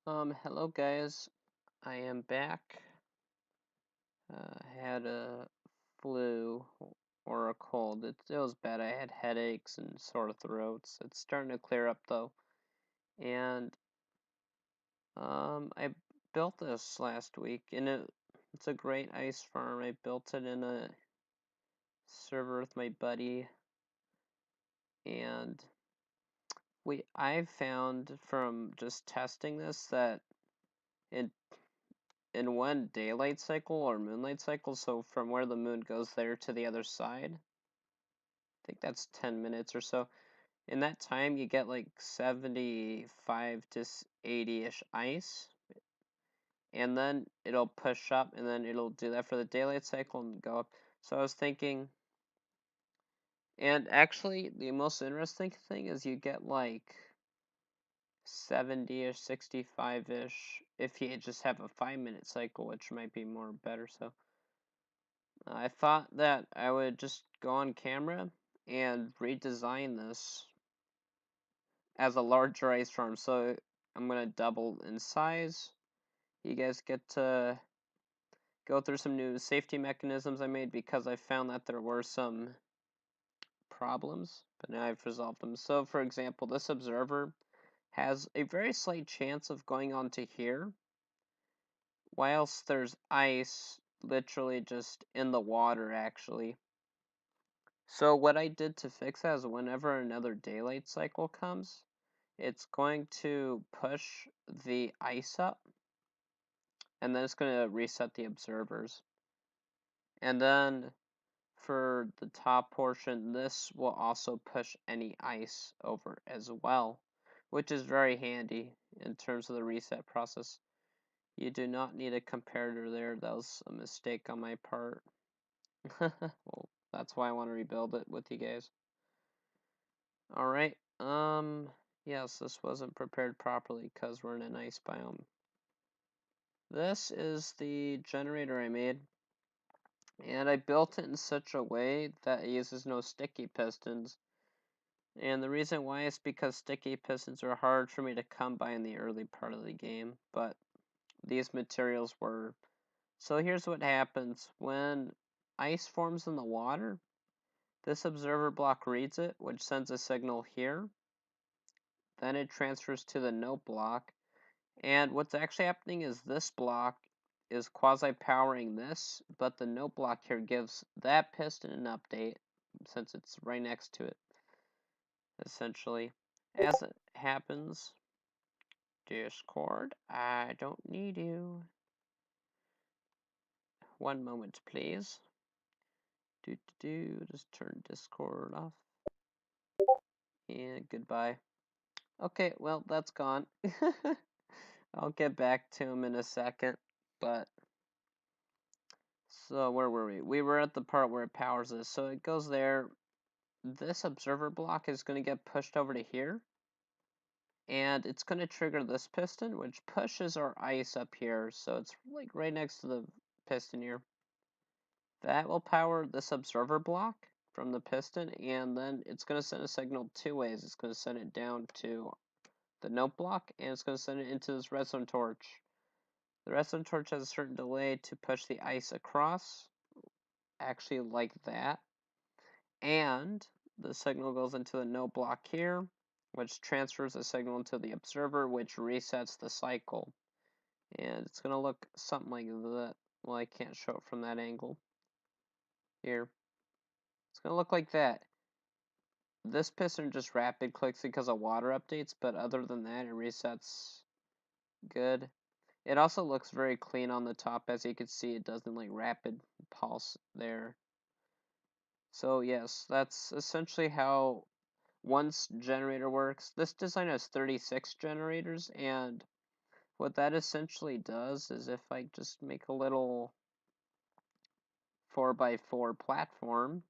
Hello guys. I am back. Had a flu or a cold. It was bad. I had headaches and sore throats. It's starting to clear up though. And I built this last week, and it's a great ice farm. I built it in a server with my buddy, and I've found from just testing this that in in one daylight cycle or moonlight cycle, so from where the moon goes there to the other side, I think that's 10 minutes or so. In that time, you get like 75 to 80-ish ice, and then it'll push up, and then it'll do that for the daylight cycle and go up. So I was thinking, and actually, the most interesting thing is you get like 70-ish, 65-ish if you just have a 5-minute cycle, which might be more better. So I thought that I would just go on camera and redesign this as a larger ice farm. So I'm going to double in size. You guys get to go through some new safety mechanisms I made because I found that there were some problems, but now I've resolved them. So for example, this observer has a very slight chance of going onto here, whilst there's ice literally just in the water actually. So what I did to fix that is whenever another daylight cycle comes, it's going to push the ice up, and then it's going to reset the observers. And then for the top portion, this will also push any ice over as well, which is very handy in terms of the reset process. You do not need a comparator there. That was a mistake on my part. Well, that's why I want to rebuild it with you guys. Alright, yes, this wasn't prepared properly because we're in an ice biome. This is the generator I made, and I built it in such a way that it uses no sticky pistons. And the reason why is because sticky pistons are hard for me to come by in the early part of the game, but these materials were. So here's what happens. When ice forms in the water, this observer block reads it, which sends a signal here. Then it transfers to the note block. And what's actually happening is this block is quasi-powering this, but the note block here gives that piston an update since it's right next to it, essentially. As it happens, Discord, I don't need you. One moment, please. Just turn Discord off. And goodbye. Okay, well, that's gone. I'll get back to him in a second, but so where were we? We were at the part where it powers this. So it goes there. This observer block is going to get pushed over to here. And it's going to trigger this piston, which pushes our ice up here. So it's like right next to the piston here. That will power this observer block from the piston. And then it's going to send a signal two ways. It's going to send it down to the note block. And it's going to send it into this redstone torch. The redstone torch has a certain delay to push the ice across, actually like that. And the signal goes into the note block here, which transfers the signal into the observer, which resets the cycle. And it's going to look something like that. Well, I can't show it from that angle. Here. It's going to look like that. This piston just rapid clicks because of water updates, but other than that, it resets good. It also looks very clean on the top. As you can see, it doesn't like rapid pulse there. So yes, that's essentially how one generator works. This design has 36 generators, and what that essentially does is if I just make a little 4x4 platform,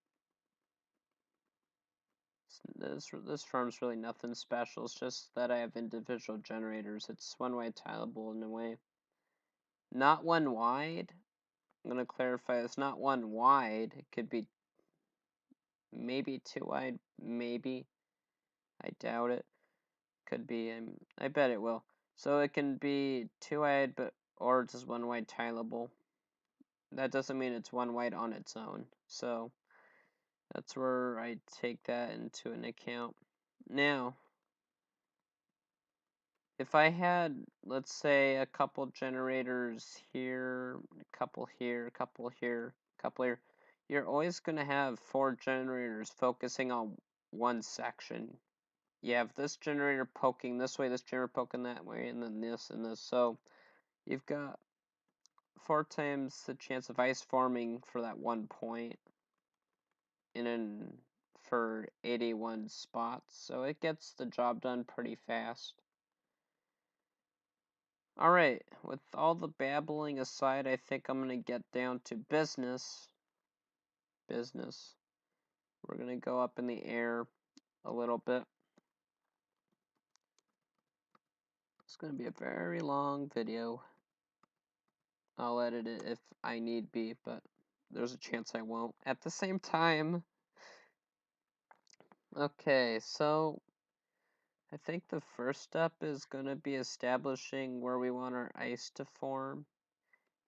this farm's really nothing special. It's just that I have individual generators. It's one-way tileable in a way. Not one wide. I'm going to clarify, it's not one wide. It could be maybe two wide, maybe. I doubt it. Could be, I bet it will. So it can be 2 wide, or just 1 wide tileable. That doesn't mean it's 1 wide on its own. So that's where I take that into an account. Now, if I had, let's say, a couple generators here, a couple here, a couple here, a couple here, you're always going to have 4 generators focusing on one section. You have this generator poking this way, this generator poking that way, and then this and this. So you've got 4 times the chance of ice forming for that one point for 81 spots. So it gets the job done pretty fast. Alright, with all the babbling aside, I think I'm going to get down to business. We're going to go up in the air a little bit. It's going to be a very long video. I'll edit it if I need be, but there's a chance I won't. At the same time, okay, so I think the first step is going to be establishing where we want our ice to form,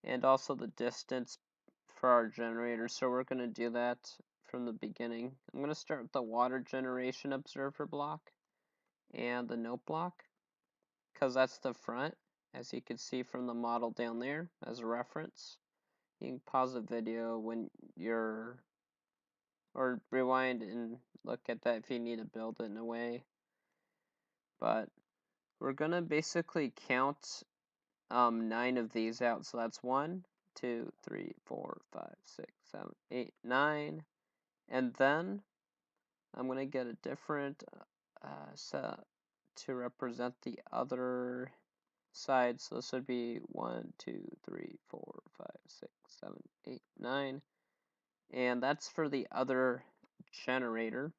and also the distance for our generator. So we're going to do that from the beginning. I'm going to start with the water generation observer block and the note block, because that's the front, as you can see from the model down there as a reference. You can pause the video when you're, or rewind and look at that if you need to build it in a way. But we're going to basically count 9 of these out. So that's 1, 2, 3, 4, 5, 6, 7, 8, 9. And then I'm going to get a different set to represent the other side. So this would be 1, 2, 3, 4, 5, 6, 7, 8, 9. And that's for the other generator.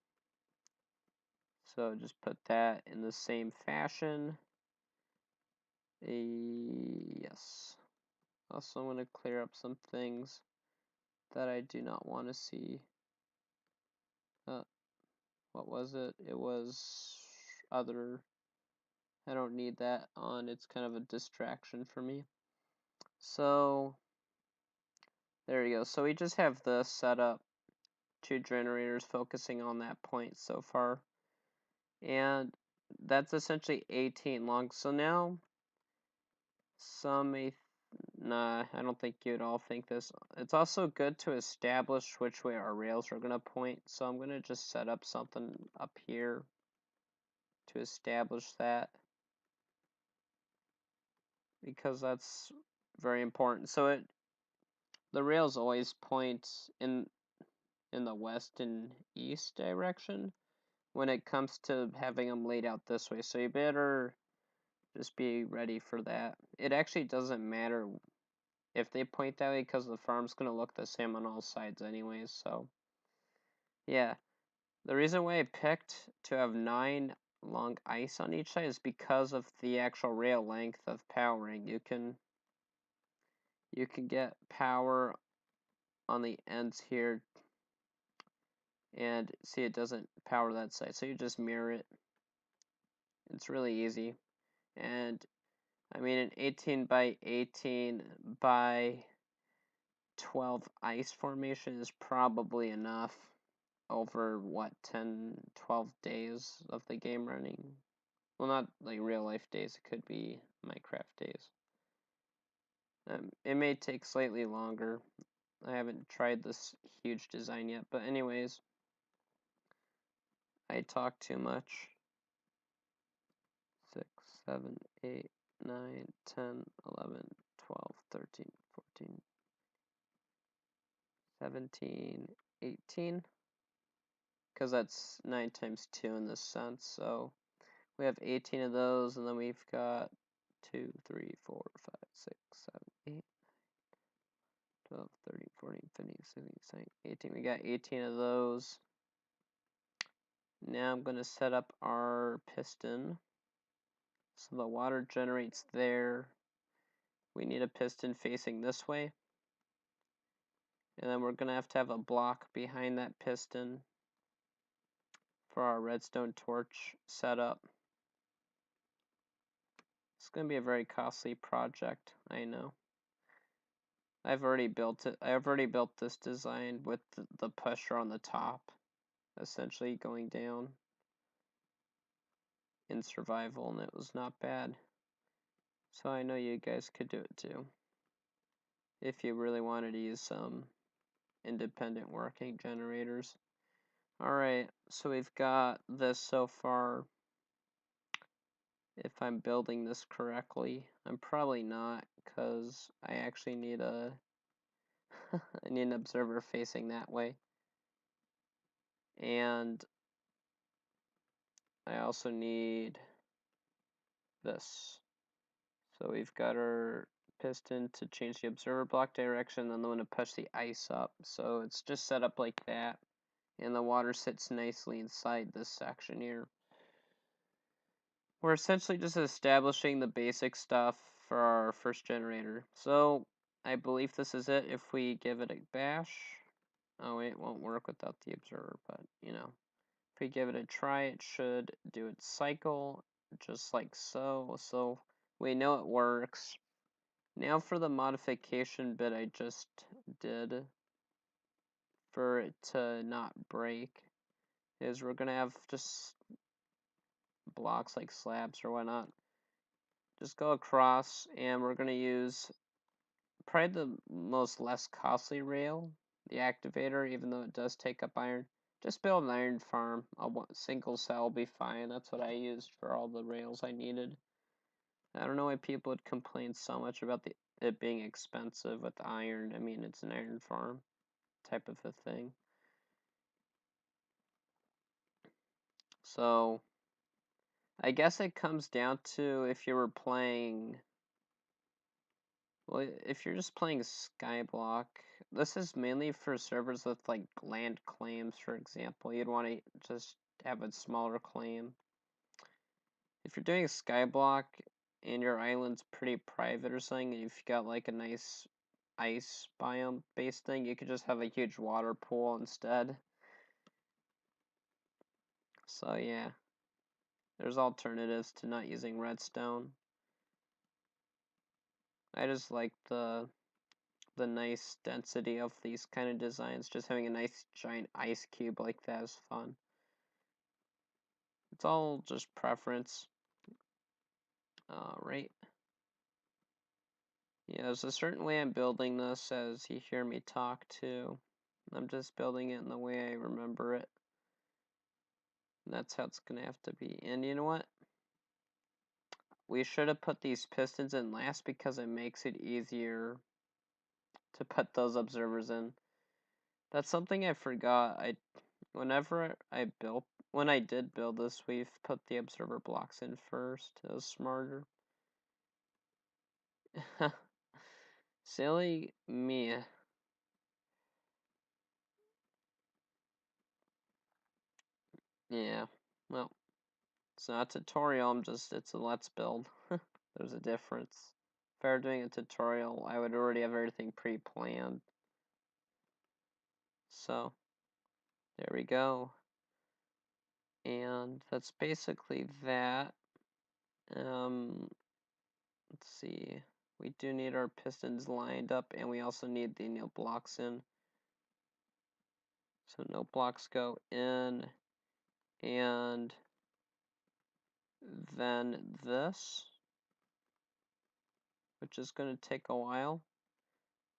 So just put that in the same fashion. Yes. Also, I'm going to clear up some things that I do not want to see. What was it? It was other. I don't need that on. It's kind of a distraction for me. So there you go. So we just have this set up. 2 generators focusing on that point so far. And that's essentially 18 long. So now some may nah, I don't think you'd all think this. It's also good to establish which way our rails are going to point. So I'm going to just set up something up here to establish that, because that's very important. So the rails always point in the west and east direction when it comes to having them laid out this way. So you better just be ready for that. It actually doesn't matter if they point that way, because the farm's going to look the same on all sides anyways. So yeah, the reason why I picked to have 9 long ice on each side is because of the actual rail length of powering. You can get power on the ends here, and see, it doesn't power that side, so you just mirror it. It's really easy. And I mean, an 18 by 18 by 12 ice formation is probably enough over, what, 10, 12 days of the game running. Well, not like real life days, it could be Minecraft days. It may take slightly longer. I haven't tried this huge design yet, but anyways, I talk too much. 6, 7, 8, 9, 10, 11, 12, 13, 14, 17, 18. Because that's 9 times 2 in this sense. So we have 18 of those, and then we've got 2, 3, 4, 5, 6, 7, 8, 12, 13, 14, 15, 16, 17, 18. We got 18 of those. Now I'm going to set up our piston. So the water generates there. We need a piston facing this way. And then we're going to have a block behind that piston for our redstone torch setup. going to be a very costly project, I know. I've already built it. I've already built this design with the pusher on the top, essentially going down in survival, and it was not bad. So I know you guys could do it too, if you really wanted to use some independent working generators. Alright, so we've got this so far. If I'm building this correctly. I'm probably not, because I actually need a I need an observer facing that way. And I also need this. So we've got our piston to change the observer block direction, and then I'm going to push the ice up. So it's just set up like that, and the water sits nicely inside this section here. We're essentially just establishing the basic stuff for our first generator. So I believe this is it if we give it a bash. Oh wait, it won't work without the observer, but you know. If we give it a try, it should do its cycle, just like so. So we know it works. Now for the modification bit I just did for it to not break, is we're gonna have just blocks like slabs or whatnot. Just go across, and we're gonna use probably the most less costly rail, the activator, even though it does take up iron. Just build an iron farm. A single cell will be fine. That's what I used for all the rails I needed. I don't know why people would complain so much about it being expensive with iron. I mean, it's an iron farm type of a thing. So, I guess it comes down to if you were playing. Well, if you're just playing Skyblock, this is mainly for servers with like land claims, for example. You'd want to just have a smaller claim. If you're doing Skyblock and your island's pretty private or something, and if you got like a nice ice biome based thing, you could just have a huge water pool instead. So yeah, there's alternatives to not using redstone. I just like the nice density of these kind of designs. Just having a nice giant ice cube like that is fun. It's all just preference. Right. Yeah, there's a certain way I'm building this as you hear me talk too. I'm just building it in the way I remember it. And that's how it's gonna have to be. And you know what? We should have put these pistons in last because it makes it easier to put those observers in. That's something I forgot. When I did build this, we've put the observer blocks in first. It was smarter. Silly me. Yeah, well, it's not a tutorial, it's a let's build. There's a difference. If I were doing a tutorial, I would already have everything pre-planned. So, there we go. And that's basically that. Let's see. We do need our pistons lined up, and we also need the no blocks in. So no blocks go in, and then this, which is going to take a while.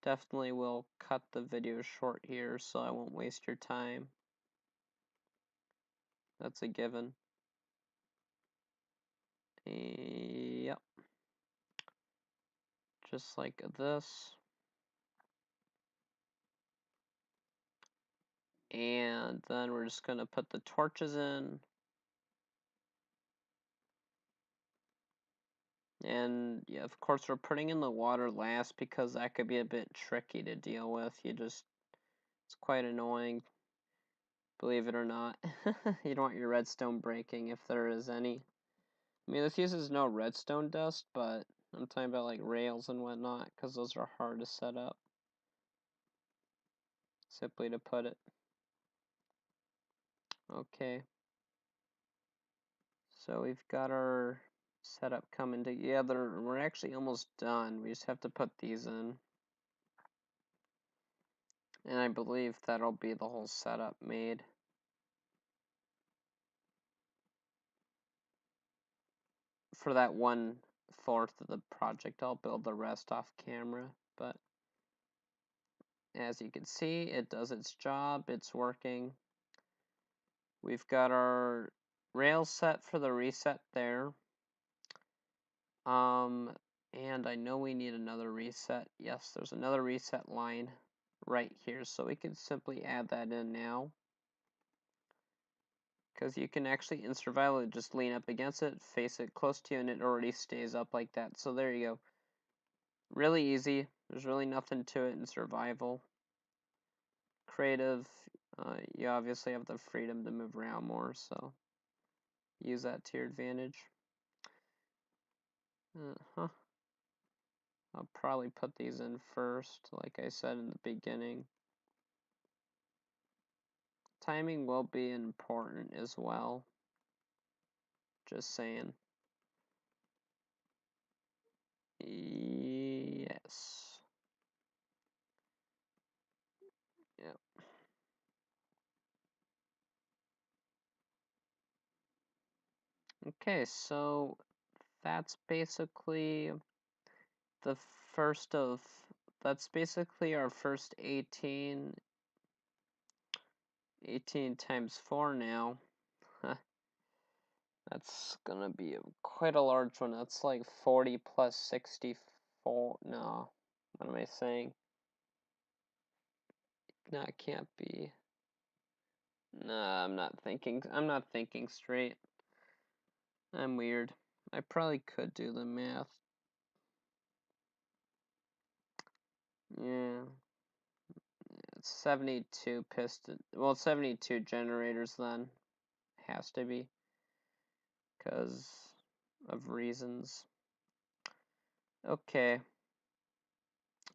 Definitely will cut the video short here, so I won't waste your time. That's a given. Yep. Just like this. And then we're just going to put the torches in. And yeah, of course we're putting in the water last because that could be a bit tricky to deal with. It's quite annoying, believe it or not. You don't want your redstone breaking if there is any. I mean, this uses no redstone dust, but I'm talking about like rails and whatnot, because those are hard to set up. Simply to put it. Okay. So we've got our setup coming together. We're actually almost done. We just have to put these in. And I believe that'll be the whole setup made. For that 1/4 of the project, I'll build the rest off camera. But as you can see, it does its job. It's working. We've got our rail set for the reset there. And I know we need another reset. Yes, there's another reset line right here, so we can simply add that in now. Because you can actually, in survival, just lean up against it, face it close to you, and it already stays up like that. So there you go. Really easy. There's really nothing to it in survival. Creative, you obviously have the freedom to move around more, so use that to your advantage. I'll probably put these in first, like I said in the beginning. Timing will be important as well. Just saying. Yes. Yep. Okay, so that's basically the first of, that's basically our first 18 times 4 now. That's gonna be quite a large one. That's like 40 plus 64. No, what am I saying? No, it can't be. Nah, I'm not thinking straight. I'm weird. I probably could do the math. Yeah. It's 72 piston. Well, 72 generators then. Has to be. Because of reasons. Okay.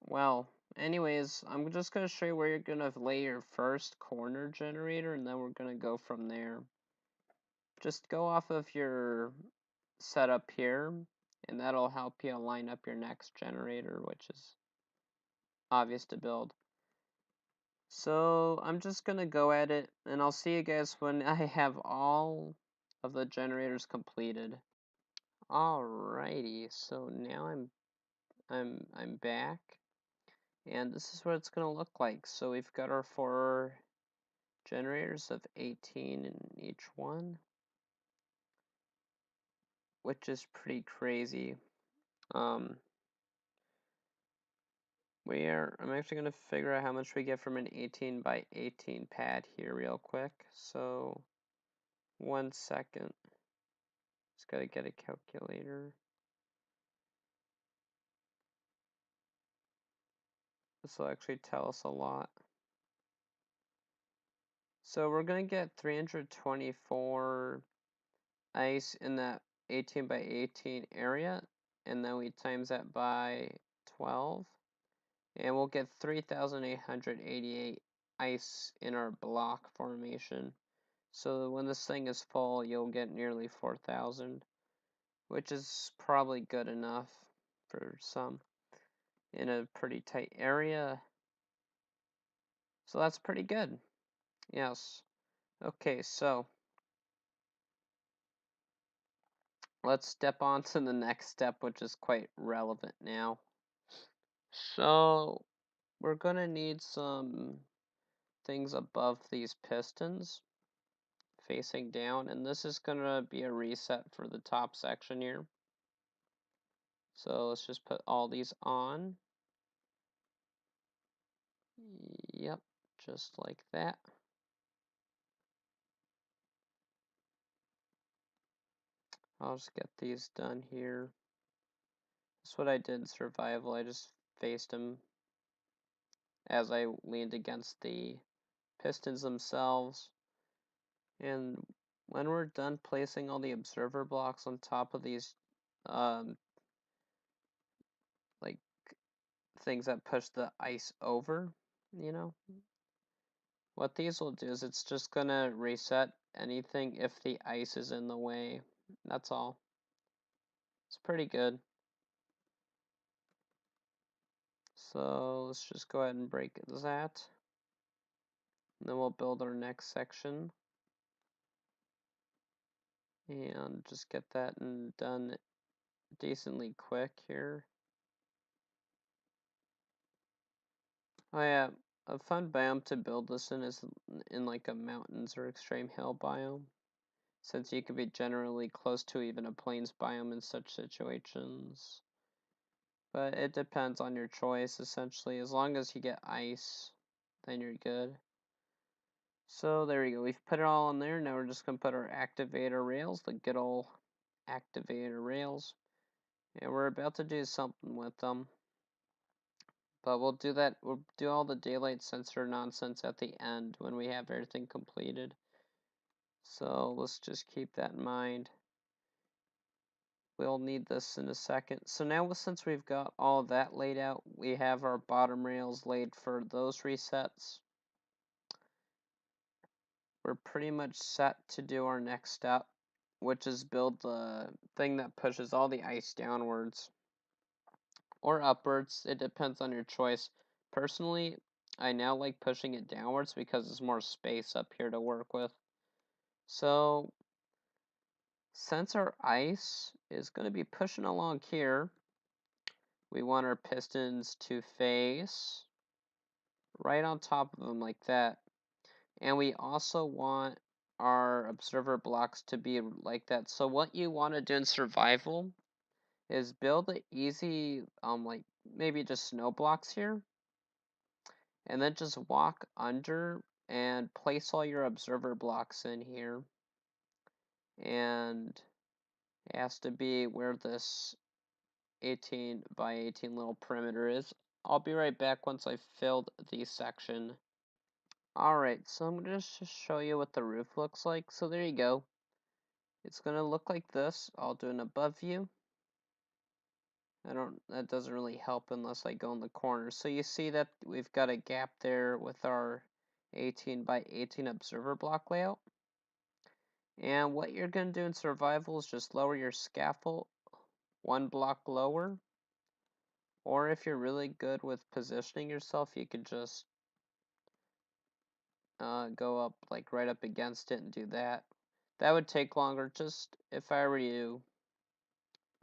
Well, anyways, I'm just going to show you where you're going to lay your first corner generator, and then we're going to go from there. Just go off of your setup here, and that'll help you line up your next generator, which is obvious to build. So I'm just going to go at it, and I'll see you guys when I have all of the generators completed. Alrighty, so now I'm back. And this is what it's going to look like. So we've got our 4 generators of 18 in each one, which is pretty crazy. I'm actually going to figure out how much we get from an 18 by 18 pad here real quick. So 1 second. Just got to get a calculator. This will actually tell us a lot. So we're going to get 324 ice in that 18 by 18 area, and then we times that by 12, and we'll get 3,888 ice in our block formation. So when this thing is full, you'll get nearly 4,000, which is probably good enough for some in a pretty tight area. So that's pretty good. Yes. Okay, so let's step on to the next step, which is quite relevant now. So we're going to need some things above these pistons facing down, and this is going to be a reset for the top section here. So let's just put all these on. Yep, just like that. I'll just get these done here. That's what I did in survival. I just faced them as I leaned against the pistons themselves. And when we're done placing all the observer blocks on top of these like things that push the ice over, you know, what these will do is it's just gonna reset anything if the ice is in the way. That's all. It's pretty good. So let's just go ahead and break that. And then we'll build our next section. And just get that done decently quick here. Oh yeah, a fun biome to build this in is in like a mountains or extreme hill biome, since you can be generally close to even a plains biome in such situations. But it depends on your choice, essentially. As long as you get ice, then you're good. So there we go. We've put it all in there. Now we're just going to put our activator rails, the good old activator rails. And we're about to do something with them. But we'll do that. We'll do all the daylight sensor nonsense at the end when we have everything completed. So let's just keep that in mind. We'll need this in a second. So now since we've got all of that laid out, we have our bottom rails laid for those resets. We're pretty much set to do our next step, which is build the thing that pushes all the ice downwards or upwards. It depends on your choice. Personally, I now like pushing it downwards because there's more space up here to work with. So since our ice is going to be pushing along here, we want our pistons to face right on top of them like that. And we also want our observer blocks to be like that. So what you want to do in survival is build an easy, like maybe just snow blocks here. And then just walk under and place all your observer blocks in here. And it has to be where this 18 by 18 little perimeter is. I'll be right back once I've filled the section. Alright, so I'm going to just show you what the roof looks like. So there you go. It's going to look like this. I'll do an above view. That doesn't really help unless I go in the corner. So you see that we've got a gap there with our 18 by 18 observer block layout. And what you're going to do in survival is just lower your scaffold one block lower. Or if you're really good with positioning yourself, you could just go up like right up against it and do that. That would take longer. Just if I were you,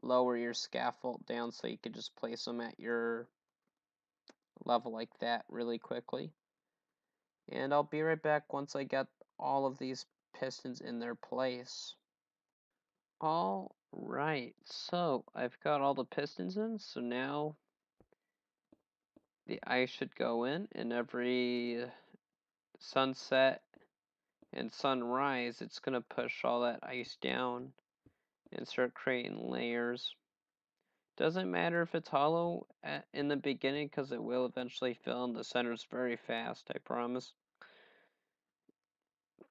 lower your scaffold down so you could just place them at your level like that really quickly. And I'll be right back once I get all of these pistons in their place. All right, so I've got all the pistons in, so now the ice should go in, and every sunset and sunrise, it's going to push all that ice down and start creating layers. Doesn't matter if it's hollow in the beginning because it will eventually fill in the centers very fast, I promise.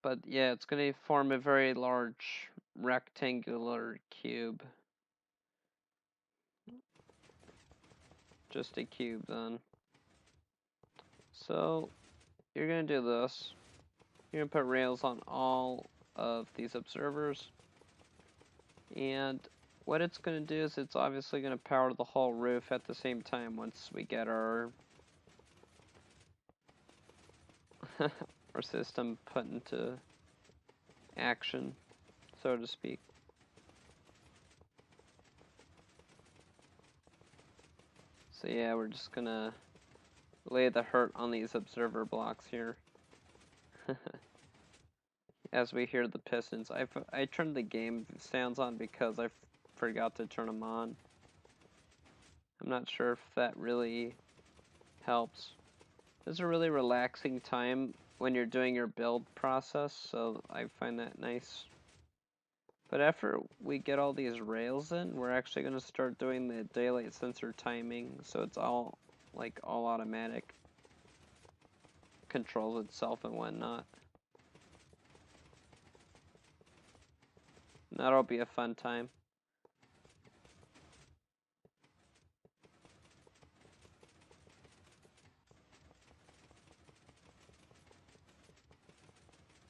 But yeah, it's going to form a very large rectangular cube. Just a cube then. So you're going to do this. You're going to put rails on all of these observers. And what it's going to do is it's obviously going to power the whole roof at the same time once we get our our system put into action, so to speak. So yeah, we're just going to lay the hurt on these observer blocks here. As we hear the pistons. I turned the game sounds on because I forgot to turn them on. I'm not sure if that really helps. It's a really relaxing time when you're doing your build process, so I find that nice. But after we get all these rails in, we're actually going to start doing the daylight sensor timing, so it's all all automatic. Controls itself and whatnot. And that'll be a fun time.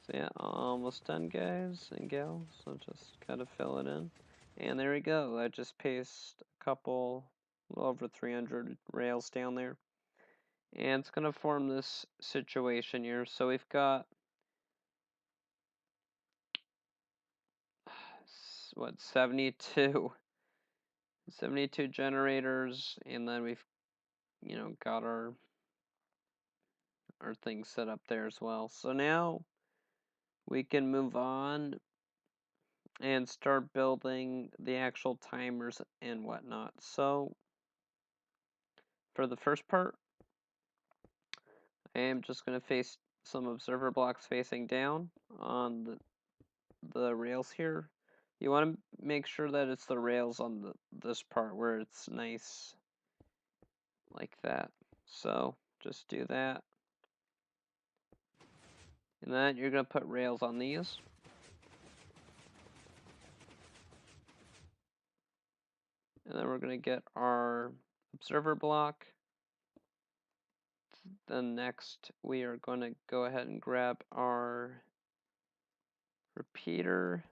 So yeah, almost done guys and gals, so just gotta fill it in. And there we go. I just pasted a couple, a little over 300 rails down there. And it's going to form this situation here. So we've got, what, 72 generators, and then we've, got our things set up there as well. So now we can move on and start building the actual timers and whatnot. So for the first part, I am just going to face some observer blocks facing down on the rails here. You want to make sure that it's the rails on this part where it's nice like that. So just do that. And then you're going to put rails on these. And then we're going to get our observer block. Then next we are going to go ahead and grab our repeater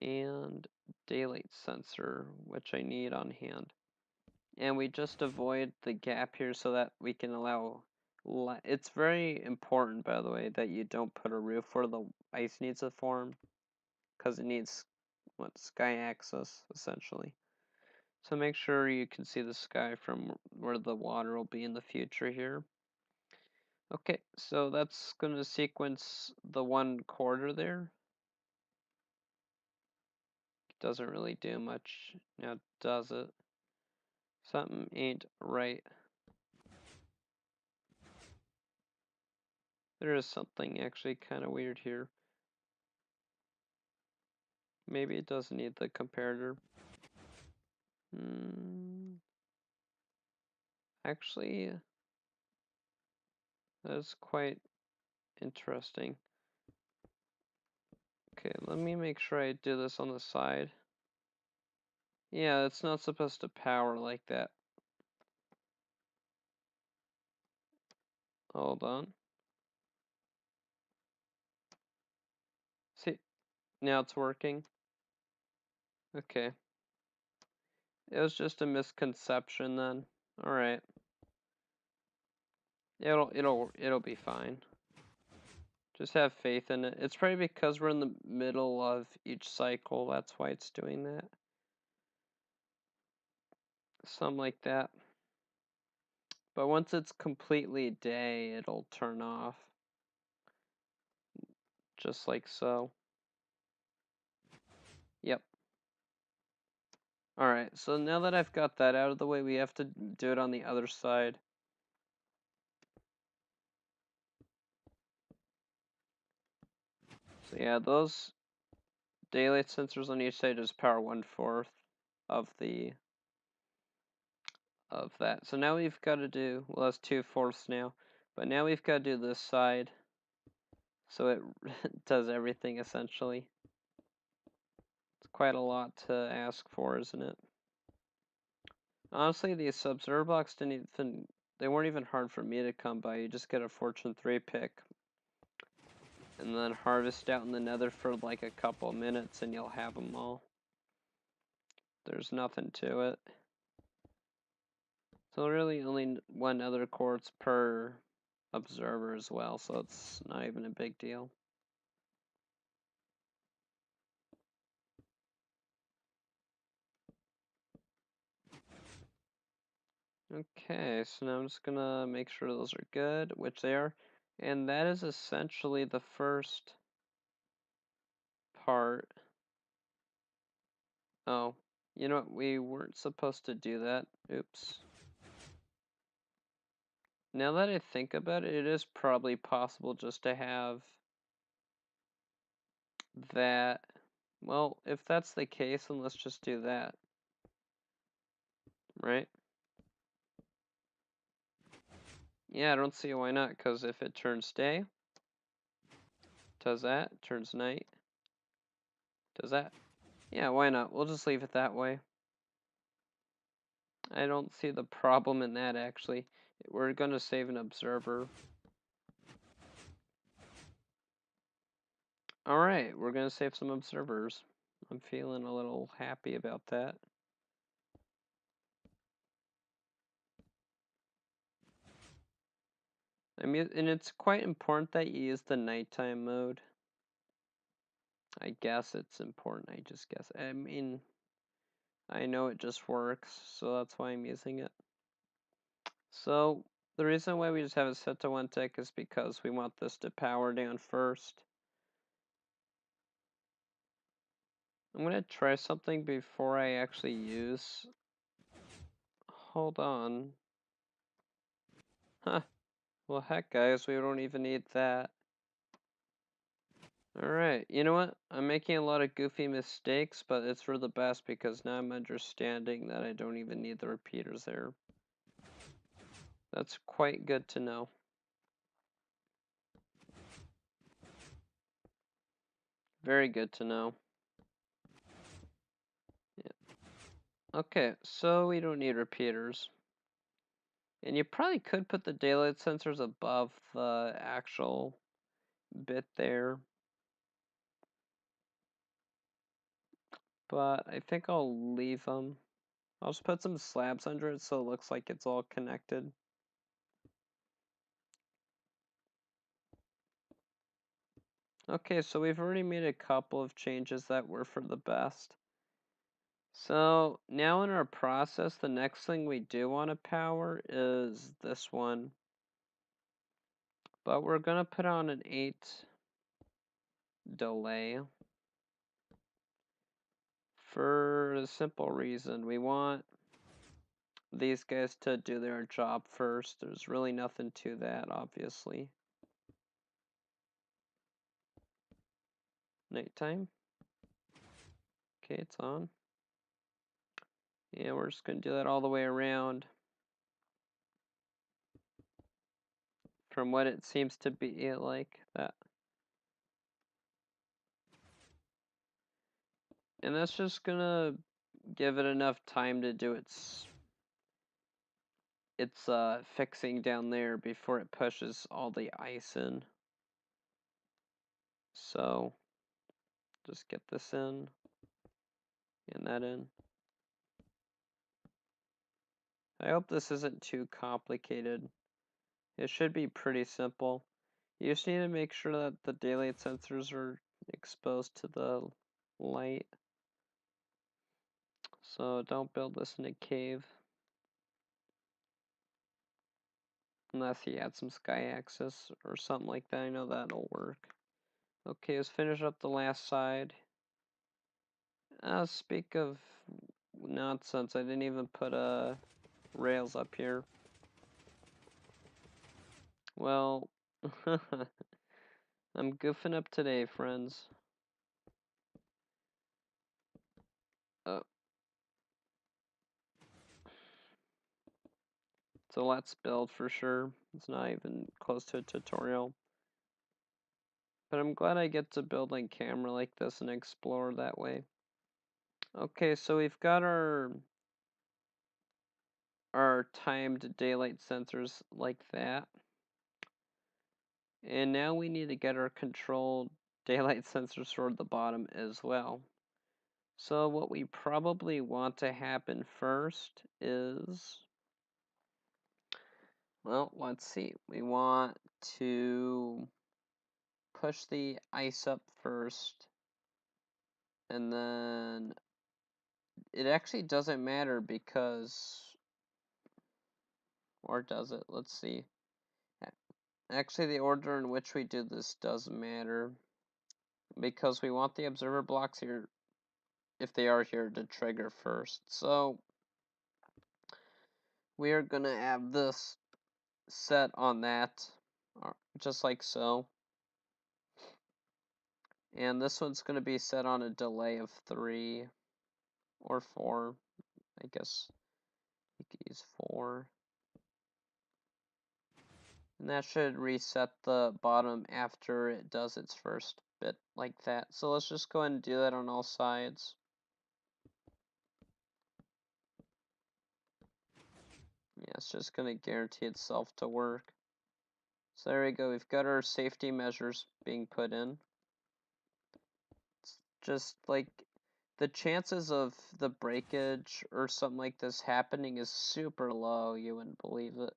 and daylight sensor, which I need on hand. And we just avoid the gap here so that we can allow it's very important, by the way, that you don't put a roof where the ice needs to form, because it needs sky access essentially. So make sure you can see the sky from where the water will be in the future here. Okay, so that's going to sequence the 1/4 there. Doesn't really do much now, does it? Something ain't right. There is something actually kind of weird here. Maybe it does need the comparator. Actually, that's quite interesting. Okay, let me make sure I do this on the side. Yeah, it's not supposed to power like that. Hold on. See, now it's working. Okay. It was just a misconception then. All right. It'll be fine. Just have faith in it. It's probably because we're in the middle of each cycle. That's why it's doing that. Something like that. But once it's completely day, it'll turn off. Just like so. Yep. Alright, so now that I've got that out of the way, we have to do it on the other side. So yeah, those daylight sensors on each side just power 1/4 of that. So now we've got to do, well, that's 2/4 now, but now we've got to do this side so it does everything essentially. It's quite a lot to ask for, isn't it? Honestly, these observer blocks they weren't even hard for me to come by. You just get a Fortune 3 pick and then harvest out in the nether for like a couple minutes and you'll have them all. There's nothing to it. So really only 1 nether quartz per observer as well, so it's not even a big deal. Okay, so now I'm just gonna make sure those are good, which they are. And that is essentially the first part. Oh, you know what? We weren't supposed to do that. Oops. Now that I think about it, it is probably possible just to have that. Well, if that's the case, then let's just do that. Right? Yeah, I don't see why not, because if it turns day, does that, turns night, does that. Yeah, why not? We'll just leave it that way. I don't see the problem in that, actually. We're going to save an observer. Alright, we're going to save some observers. I'm feeling a little happy about that. I mean, and it's quite important that you use the nighttime mode. I guess it's important, I just guess. I mean, I know it just works, so that's why I'm using it. So, the reason why we just have it set to 1 tick is because we want this to power down first. I'm gonna try something before I actually use. Hold on. Huh. Well, heck, guys, we don't even need that. Alright, you know what? I'm making a lot of goofy mistakes, but it's for the best because now I'm understanding that I don't even need the repeaters there. That's quite good to know. Very good to know. Yeah. Okay, so we don't need repeaters. And you probably could put the daylight sensors above the actual bit there. But I think I'll leave them. I'll just put some slabs under it so it looks like it's all connected. Okay, so we've already made a couple of changes that were for the best. So now in our process, the next thing we do want to power is this one. But we're going to put on an 8 delay for the simple reason we want these guys to do their job first. There's really nothing to that, obviously. Nighttime. Okay, it's on. And we're just going to do that all the way around. From what it seems to be like that. And that's just going to give it enough time to do its fixing down there before it pushes all the ice in. So just get this in and that in. I hope this isn't too complicated. It should be pretty simple. You just need to make sure that the daylight sensors are exposed to the light. So don't build this in a cave. Unless you add some sky access or something like that. I know that'll work. Okay, let's finish up the last side. Speak of nonsense, I didn't even put rails up here. Well, I'm goofing up today, friends. Oh. So let's build for sure. It's not even close to a tutorial. But I'm glad I get to build on camera like this and explore that way. Okay, so we've got our timed daylight sensors like that. And now we need to get our controlled daylight sensors toward the bottom as well. So what we probably want to happen first is, well, let's see. We want to push the ice up first, and then it actually doesn't matter because, or does it? Let's see. Actually, the order in which we do this does matter because we want the observer blocks here, if they are here, to trigger first. So we are going to have this set on that, just like so. And this one's going to be set on a delay of 3 or 4. I guess you could use 4. And that should reset the bottom after it does its first bit like that. So let's just go ahead and do that on all sides. Yeah, it's just going to guarantee itself to work. So there we go. We've got our safety measures being put in. It's just like the chances of the breakage or something like this happening is super low. You wouldn't believe it.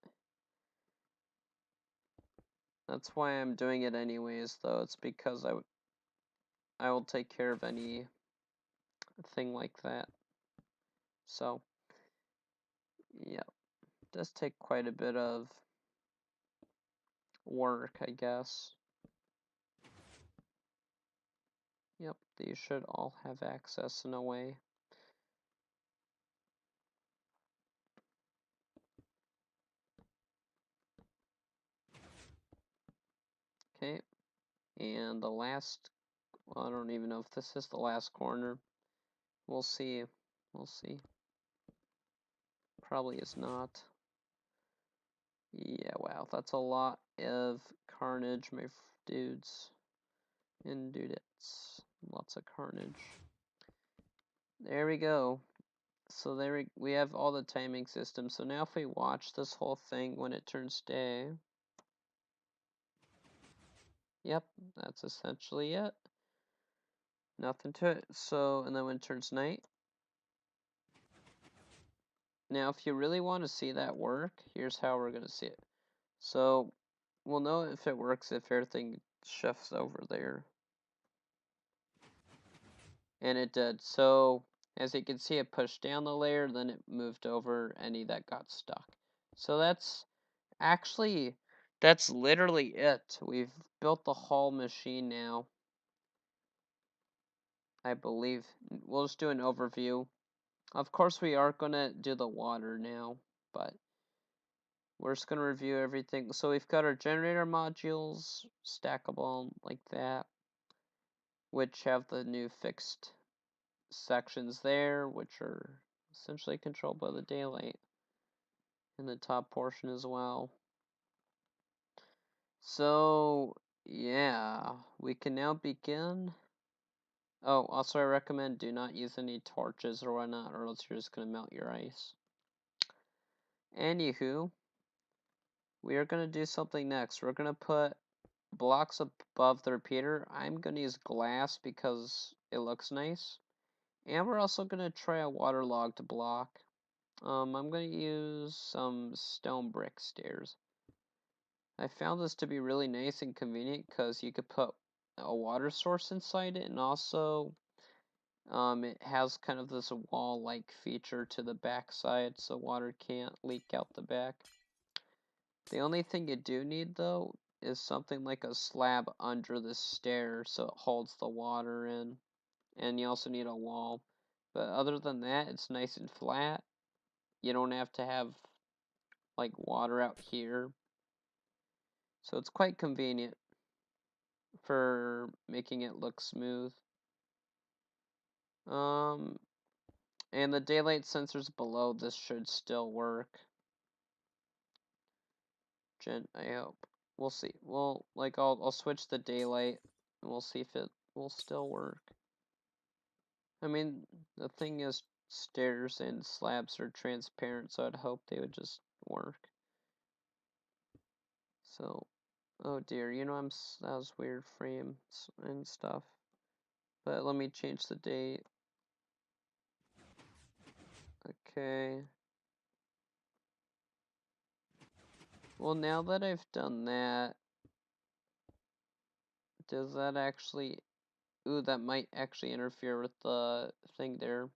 That's why I'm doing it anyways, though. It's because I will take care of any thing like that. So, yeah, it does take quite a bit of work, I guess. Yep, these should all have access in a way. Okay, and the last, well, I don't even know if this is the last corner. We'll see. We'll see. Probably is not. Yeah, wow, that's a lot of carnage, my dudes and dudettes. Lots of carnage. There we go. So there we have all the timing systems. So now if we watch this whole thing when it turns day, yep, that's essentially it. Nothing to it. So, and then when it turns night. Now, if you really want to see that work, here's how we're going to see it. So, we'll know if it works if everything shifts over there. And it did. So, as you can see, it pushed down the layer, then it moved over any that got stuck. So that's actually, that's literally it. We've built the whole machine now, I believe. We'll just do an overview. Of course, we are going to do the water now, but we're just going to review everything. So we've got our generator modules, stackable like that, which have the new fixed sections there, which are essentially controlled by the daylight in the top portion as well. So, yeah, we can now begin. Oh, also I recommend do not use any torches or whatnot, or else you're just going to melt your ice. Anywho, we are going to do something next. We're going to put blocks above the repeater. I'm going to use glass because it looks nice. And we're also going to try a waterlogged block. I'm going to use some stone brick stairs. I found this to be really nice and convenient because you could put a water source inside it, and also it has kind of this wall-like feature to the back side so water can't leak out the back. The only thing you do need, though, is something like a slab under the stair so it holds the water in. And you also need a wall. But other than that, it's nice and flat. You don't have to have like water out here. So it's quite convenient for making it look smooth. And the daylight sensors below this should still work. I hope. We'll see. Well, like I'll switch the daylight and we'll see if it will still work. I mean, the thing is, stairs and slabs are transparent, so I'd hope they would just work. So, oh dear, you know that was weird frames and stuff. But let me change the date. Okay. Well, now that I've done that, does that actually... Ooh, that might actually interfere with the thing there.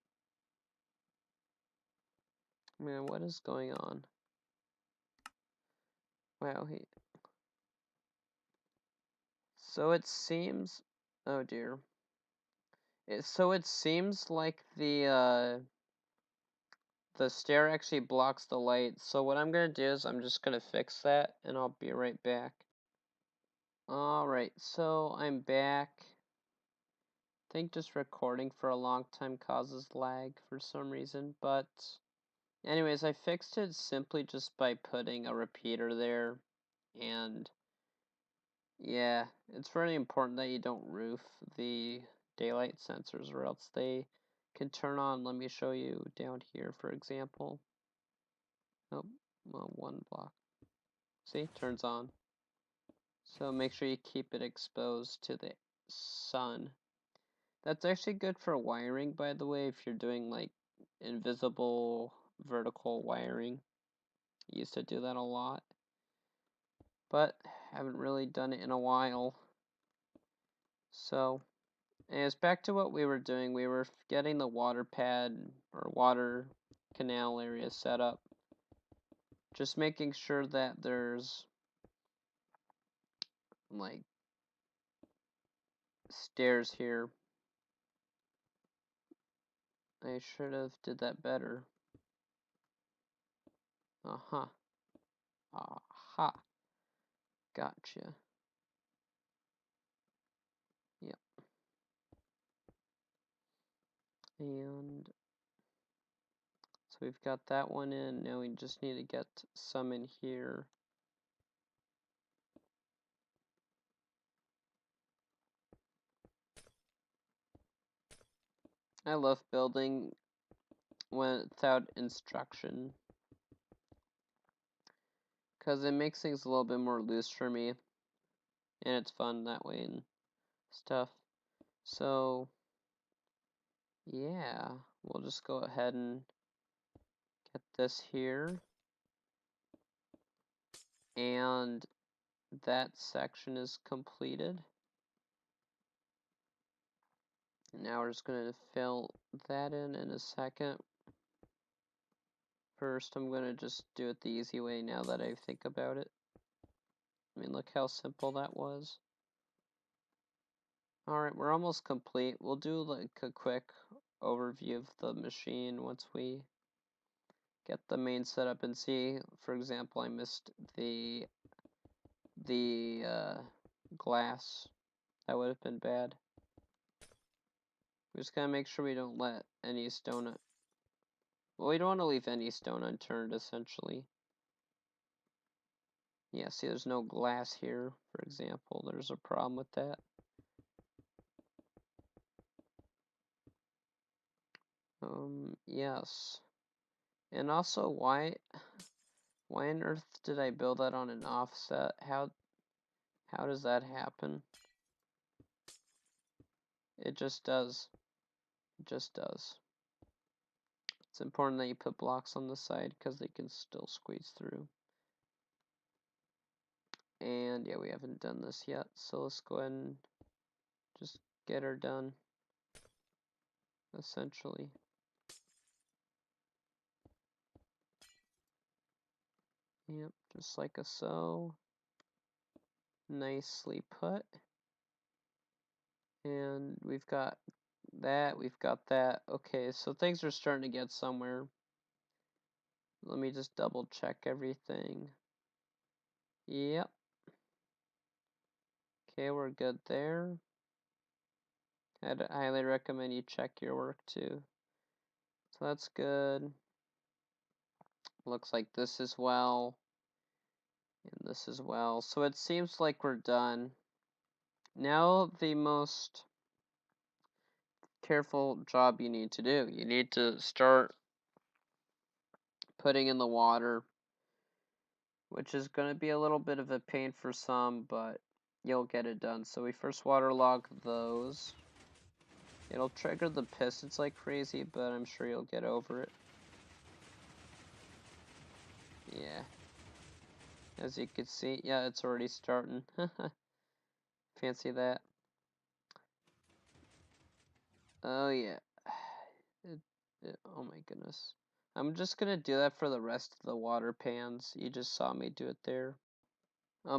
Man, what is going on? Wow, So it seems... Oh dear. So it seems like the stair actually blocks the light. So what I'm gonna do is I'm just gonna fix that, and I'll be right back. Alright, so I'm back. I think just recording for a long time causes lag for some reason, but anyways, I fixed it simply just by putting a repeater there, and yeah, it's very important that you don't roof the daylight sensors or else they can turn on. Let me show you down here, for example. Oh, well, one block. See, turns on. So make sure you keep it exposed to the sun. That's actually good for wiring, by the way, if you're doing like invisible vertical wiring. I used to do that a lot, but haven't really done it in a while. So, anyways, back to what we were doing. We were getting the water pad or water canal area set up. Just making sure that there's like stairs here. I should have did that better. Uh-huh. Aha. Gotcha. Yep. And so we've got that one in. Now we just need to get some in here. I love building without instruction, because it makes things a little bit more loose for me, and it's fun that way and stuff. So, yeah, we'll just go ahead and get this here. And that section is completed. Now we're just going to fill that in a second. First, I'm going to just do it the easy way now that I think about it. I mean, look how simple that was. Alright, we're almost complete. We'll do like a quick overview of the machine once we get the main setup and see. For example, I missed the glass. That would have been bad. We just gotta make sure we don't let any stone. Well, we don't want to leave any stone unturned, essentially. Yeah, see, there's no glass here, for example. There's a problem with that. Yes. And also, why on earth did I build that on an offset? How does that happen? It just does. It just does. It's important that you put blocks on the side because they can still squeeze through. And yeah, we haven't done this yet, so let's go ahead and just get her done, essentially. Yep, just like a so. Nicely put. And we've got that, we've got that. Okay, so things are starting to get somewhere. Let me just double check everything. Yep. Okay, we're good there. I'd highly recommend you check your work too. So that's good. Looks like this as well. And this as well. So it seems like we're done. Now the most careful job you need to do. You need to start putting in the water, which is going to be a little bit of a pain for some, but you'll get it done. So we first waterlog those. It'll trigger the pistons like crazy, but I'm sure you'll get over it. Yeah. As you can see, yeah, it's already starting. Fancy that. Oh, yeah. Oh my goodness. I'm just gonna do that for the rest of the water pans. You just saw me do it there.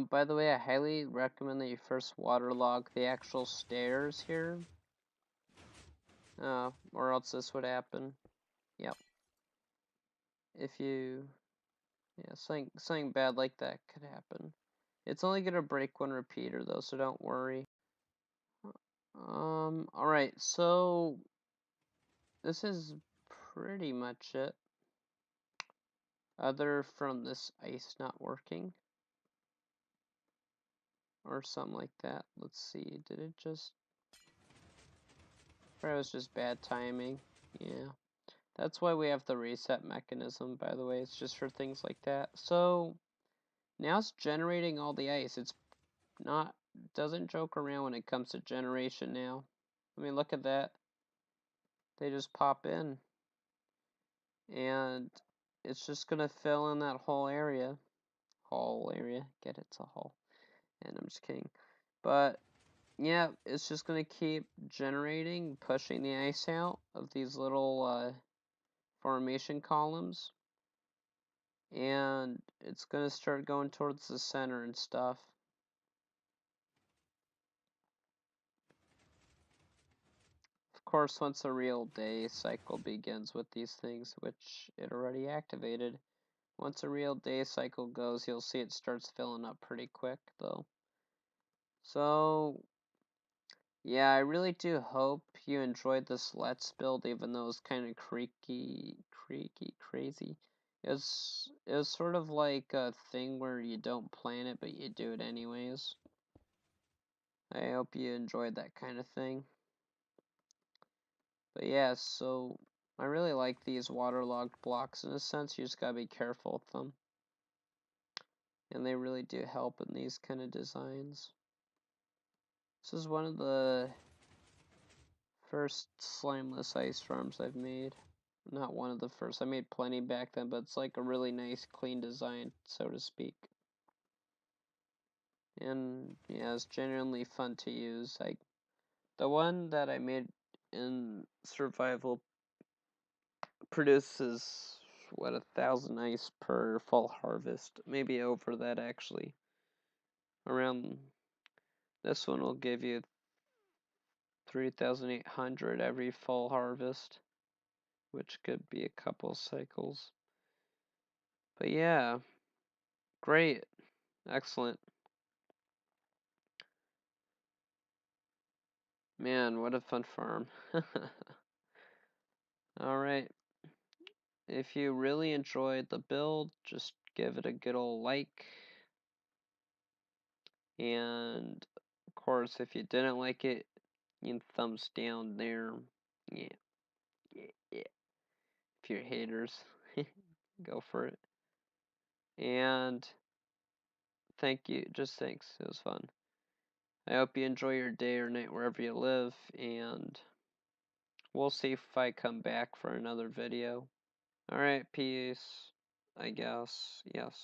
By the way, I highly recommend that you first waterlog the actual stairs here. Or else this would happen. Yep. If you, yeah, something bad like that could happen. It's only gonna break one repeater though, so don't worry. Alright, so this is pretty much it. Other from this ice not working. Or something like that. Let's see, did it just... Probably was just bad timing. Yeah. That's why we have the reset mechanism, by the way. It's just for things like that. So, now it's generating all the ice. It's not... doesn't joke around when it comes to generation now. I mean, look at that. They just pop in, and it's just gonna fill in that whole area. Get it? It's a hole. And I'm just kidding. But yeah, it's just gonna keep generating, pushing the ice out of these little formation columns, and it's gonna start going towards the center and stuff. Of course, once a real day cycle begins with these things, which it already activated, once a real day cycle goes, you'll see it starts filling up pretty quick, though. So, yeah, I really do hope you enjoyed this Let's Build, even though it's kind of crazy. It was sort of like a thing where you don't plan it, but you do it anyways. I hope you enjoyed that kind of thing. But yeah, so I really like these waterlogged blocks in a sense. You just gotta be careful with them. And they really do help in these kind of designs. This is one of the first slimeless ice farms I've made. Not one of the first. I made plenty back then, but it's like a really nice, clean design, so to speak. And yeah, it's genuinely fun to use. The one that I made in survival produces what 1,000 ice per fall harvest, maybe over that actually. Around this one will give you 3,800 every fall harvest, which could be a couple cycles. But yeah, great, excellent. Man, what a fun farm. Alright, if you really enjoyed the build, just give it a good old like. And of course, if you didn't like it, you can thumbs down there. Yeah, yeah. If you're haters, go for it. And thank you, just thanks. It was fun. I hope you enjoy your day or night wherever you live, and we'll see if I come back for another video. Alright, peace, I guess. Yes.